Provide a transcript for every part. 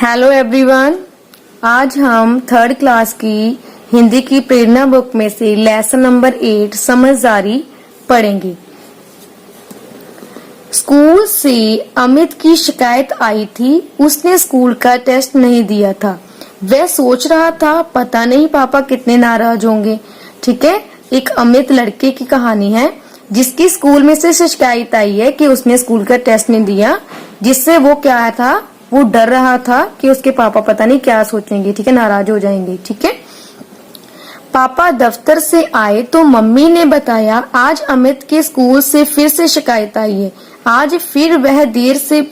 Hello everyone, आज हम third class की हिंदी की प्रेरणा बुक में से लेसन नंबर 8 समझदारी पढ़ेंगे। स्कूल से अमित की शिकायत आई थी। उसने स्कूल का टेस्ट नहीं दिया था। वह सोच रहा था पता नहीं पापा कितने नाराज होंगे। ठीक है, एक अमित लड़के की कहानी है जिसकी स्कूल में से शिकायत आई है कि उसने स्कूल का टेस्ट नहीं दिया, जिससे वो क्या था, वो डर रहा था कि उसके पापा पता नहीं क्या सोचेंगे। ठीक है, नाराज हो जाएंगे। ठीक है, पापा दफ्तर से आए तो मम्मी ने बताया आज अमित के स्कूल से फिर से शिकायत आई है। आज फिर वह देर से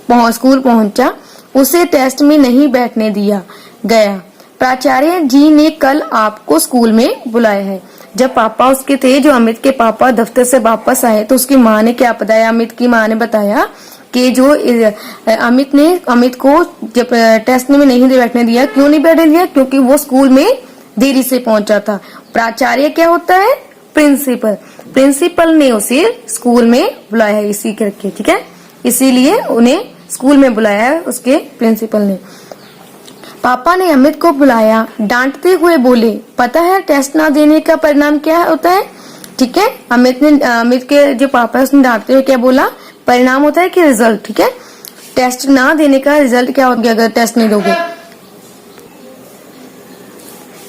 स्कूल पहुंचा। उसे टेस्ट में नहीं बैठने दिया गया। प्राचार्य जी ने कल आपको स्कूल में बुलाया है। जब पापा उसके थे, जो अमित के पापा दफ्तर से वापस आए, तो उसकी माँ ने क्या बताया, अमित की माँ ने बताया कि जो अमित को जब टेस्ट में नहीं बैठने दिया। क्यों नहीं बैठने दिया? क्योंकि वो स्कूल में देरी से पहुंचा था। प्राचार्य क्या होता है? प्रिंसिपल। प्रिंसिपल ने उसे स्कूल में बुलाया है इसी करके। ठीक है, इसीलिए उन्हें स्कूल में बुलाया है उसके प्रिंसिपल ने। पापा ने अमित को बुलाया, डांटते हुए बोले, पता है टेस्ट ना देने का परिणाम क्या होता है? ठीक है, अमित के जो पापा है उसने डांटते हुए क्या बोला? परिणाम होता है कि रिजल्ट। ठीक है, टेस्ट ना देने का रिजल्ट क्या होगा अगर टेस्ट नहीं दोगे?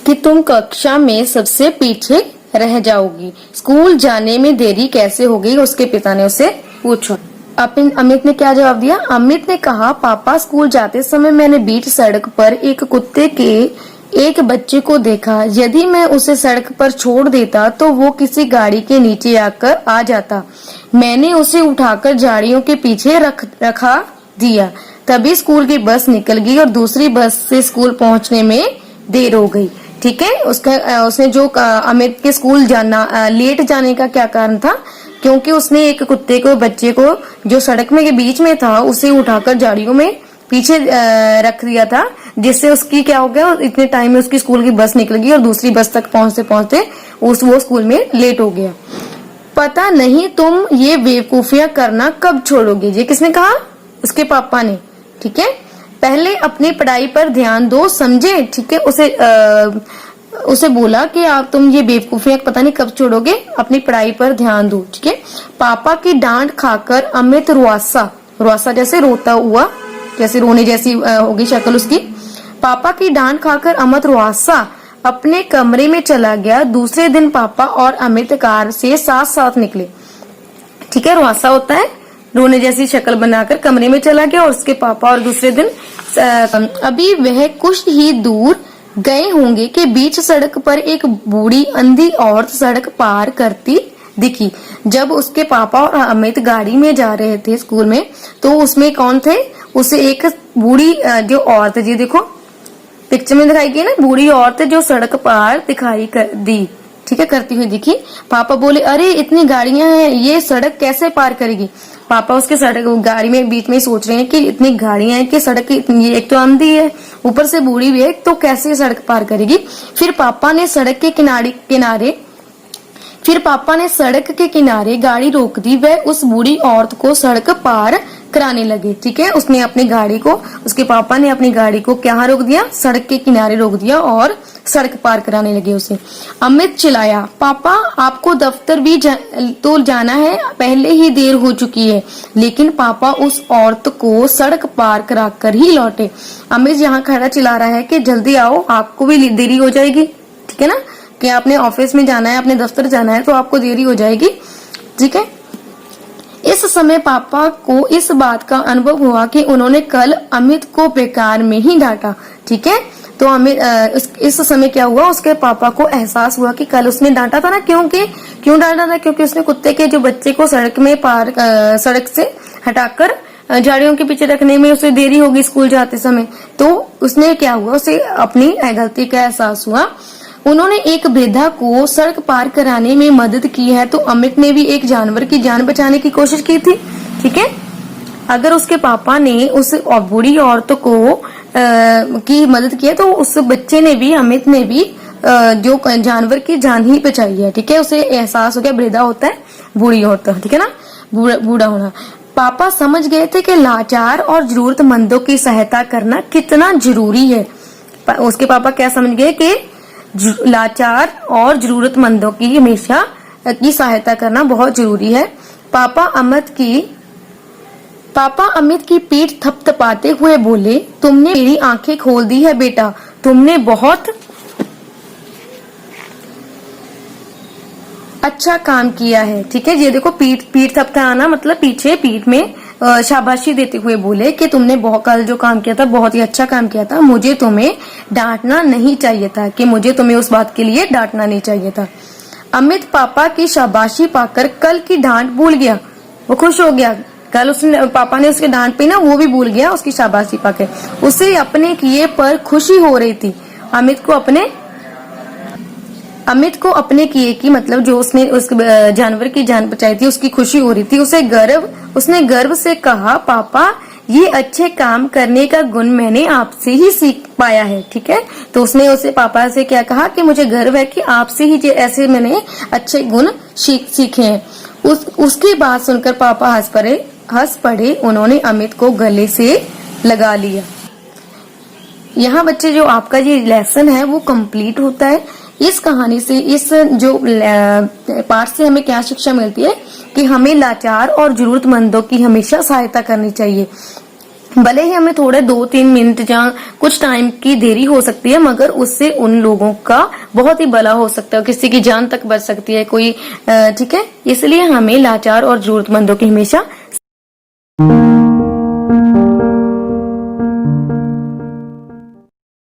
कि तुम कक्षा में सबसे पीछे रह जाओगी। स्कूल जाने में देरी कैसे होगी? उसके पिता ने उसे पूछा। अमित ने क्या जवाब दिया? अमित ने कहा, पापा स्कूल जाते समय मैंने बीच सड़क पर एक कुत्ते के एक बच्चे को देखा। यदि मैं उसे सड़क पर छोड़ देता तो वो किसी गाड़ी के नीचे आकर आ जाता। मैंने उसे उठाकर झाड़ियों के पीछे रखा दिया। तभी स्कूल की बस निकल गई और दूसरी बस से स्कूल पहुंचने में देर हो गई। ठीक है, उसने जो अमित के स्कूल जाना लेट जाने का क्या कारण था? क्योंकि उसने एक कुत्ते को, बच्चे को, जो सड़क में के बीच में था, उसे उठाकर झाड़ियों में पीछे रख दिया था, जिससे उसकी क्या हो गया, इतने टाइम में उसकी स्कूल की बस निकल गई और दूसरी बस तक पहुंचते पहुंचते वो स्कूल में लेट हो गया। पता नहीं तुम ये बेवकूफियां करना कब छोड़ोगे? ये किसने कहा? उसके पापा ने। ठीक है, पहले अपनी पढ़ाई पर ध्यान दो, समझे? ठीक है, उसे बोला कि आप तुम ये बेवकूफियां पता नहीं कब छोड़ोगे, अपनी पढ़ाई पर ध्यान दो। ठीक है, पापा की डांट खाकर अमित रुआसा जैसे रोता हुआ, जैसे रोने जैसी होगी शक्ल उसकी। पापा की डांट खाकर अमित रुआसा अपने कमरे में चला गया। दूसरे दिन पापा और अमित कार से साथ साथ निकले। ठीक है, रुआसा होता है रोने जैसी शक्ल बनाकर कमरे में चला गया और उसके पापा और दूसरे दिन अभी वह कुछ ही दूर गए होंगे कि बीच सड़क पर एक बूढ़ी अंधी औरत सड़क पार करती दिखी। जब उसके पापा और अमित गाड़ी में जा रहे थे स्कूल में, तो उसमें कौन थे? उसे एक बूढ़ी जो औरत, जी देखो पिक्चर में दिखाई गई ना, बूढ़ी औरत जो सड़क पार दिखाई दी। ठीक है, करती हुई दिखी। पापा बोले, अरे इतनी गाड़ियां हैं, ये सड़क कैसे पार करेगी? पापा उसके सड़क गाड़ी में बीच में सोच रहे हैं कि इतनी गाड़ियां हैं कि सड़क इतनी, एक तो अंधी है, ऊपर से बूढ़ी भी है, तो कैसे सड़क पार करेगी? फिर पापा ने सड़क के किनारे गाड़ी रोक दी। वह उस बूढ़ी औरत को सड़क पार कराने लगे। ठीक है, उसने अपनी गाड़ी को, उसके पापा ने अपनी गाड़ी को क्या रोक दिया? सड़क के किनारे रोक दिया और सड़क पार कराने लगे उसे। अमित चिल्लाया, पापा आपको दफ्तर भी तो जाना है, पहले ही देर हो चुकी है। लेकिन पापा उस औरत को सड़क पार कराकर ही लौटे। अमित यहाँ खड़ा चिल्ला रहा है कि जल्दी आओ, आपको भी देरी हो जाएगी। ठीक है ना, कि आपने ऑफिस में जाना है, अपने दफ्तर जाना है, तो आपको देरी हो जाएगी। ठीक है, इस समय पापा को इस बात का अनुभव हुआ कि उन्होंने कल अमित को बेकार में ही डांटा। ठीक है, तो अमित इस समय क्या हुआ, उसके पापा को एहसास हुआ कि कल उसने डांटा था ना। क्यों डांटा था? क्योंकि उसने कुत्ते के जो बच्चे को सड़क से हटाकर झाड़ियों के पीछे रखने में उसे देरी होगी स्कूल जाते समय। तो उसने क्या हुआ, उसे अपनी गलती का एहसास हुआ। उन्होंने एक वृद्धा को सड़क पार कराने में मदद की है, तो अमित ने भी एक जानवर की जान बचाने की कोशिश की थी। ठीक है, अगर उसके पापा ने उस बूढ़ी औरत को की मदद की है, तो उस बच्चे ने भी, अमित ने भी जो जानवर की जान ही बचाई है। ठीक है, उसे एहसास हो गया, वृद्धा होता है बूढ़ी औरत। ठीक है ना, बूढ़ा होना। पापा समझ गए थे कि लाचार और जरूरतमंदों की सहायता करना कितना जरूरी है। उसके पापा क्या समझ गए कि लाचार और जरूरतमंदों की हमेशा की सहायता करना बहुत जरूरी है। पापा अमित की पीठ थपथपाते हुए बोले, तुमने मेरी आंखें खोल दी है बेटा, तुमने बहुत अच्छा काम किया है। ठीक है, ये देखो पीठ थपथपाना मतलब पीछे पीठ में शाबाशी देते हुए बोले कि तुमने बहुत कल जो काम किया था बहुत ही अच्छा काम किया था, मुझे तुम्हें डांटना नहीं चाहिए था, कि मुझे तुम्हें उस बात के लिए डांटना नहीं चाहिए था। अमित पापा की शाबाशी पाकर कल की डांट भूल गया, वो खुश हो गया। कल उसने पापा ने उसके डांट पे ना वो भी भूल गया उसकी शाबाशी पाकर। उसे अपने किए पर खुशी हो रही थी। अमित को अपने किए की मतलब जो उसने उस जानवर की जान बचाई थी उसकी खुशी हो रही थी। उसने गर्व से कहा, पापा ये अच्छे काम करने का गुण मैंने आपसे ही सीख पाया है। ठीक है, तो उसने उसे पापा से क्या कहा कि मुझे गर्व है कि आपसे ही ऐसे मैंने अच्छे गुण सीखे हैं। उसकी बात सुनकर पापा हंस पड़े। उन्होंने अमित को गले से लगा लिया। यहाँ बच्चे जो आपका ये लेसन है वो कंप्लीट होता है। इस कहानी से, इस जो पाठ से हमें क्या शिक्षा मिलती है कि हमें लाचार और जरूरतमंदों की हमेशा सहायता करनी चाहिए। भले ही हमें थोड़े 2-3 मिनट या कुछ टाइम की देरी हो सकती है, मगर उससे उन लोगों का बहुत ही भला हो सकता है, किसी की जान तक बच सकती है कोई। ठीक है, इसलिए हमें लाचार और जरूरतमंदों की हमेशा